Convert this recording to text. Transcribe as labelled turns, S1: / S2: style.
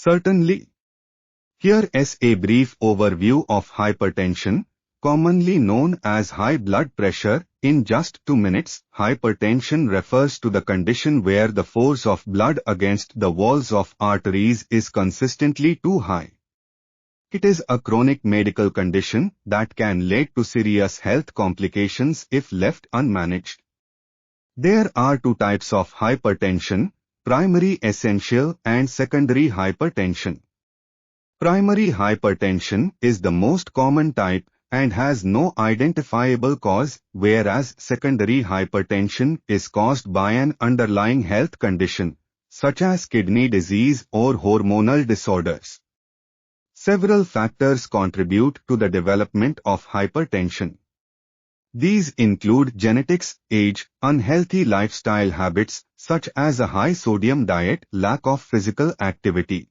S1: Certainly. Here is a brief overview of hypertension, commonly known as high blood pressure, in just 2 minutes. Hypertension refers to the condition where the force of blood against the walls of arteries is consistently too high. It is a chronic medical condition that can lead to serious health complications if left unmanaged. There are two types of hypertension: primary essential and secondary hypertension. Primary hypertension is the most common type and has no identifiable cause, whereas secondary hypertension is caused by an underlying health condition, such as kidney disease or hormonal disorders. Several factors contribute to the development of hypertension. These include genetics, age, unhealthy lifestyle habits such as a high sodium diet, lack of physical activity,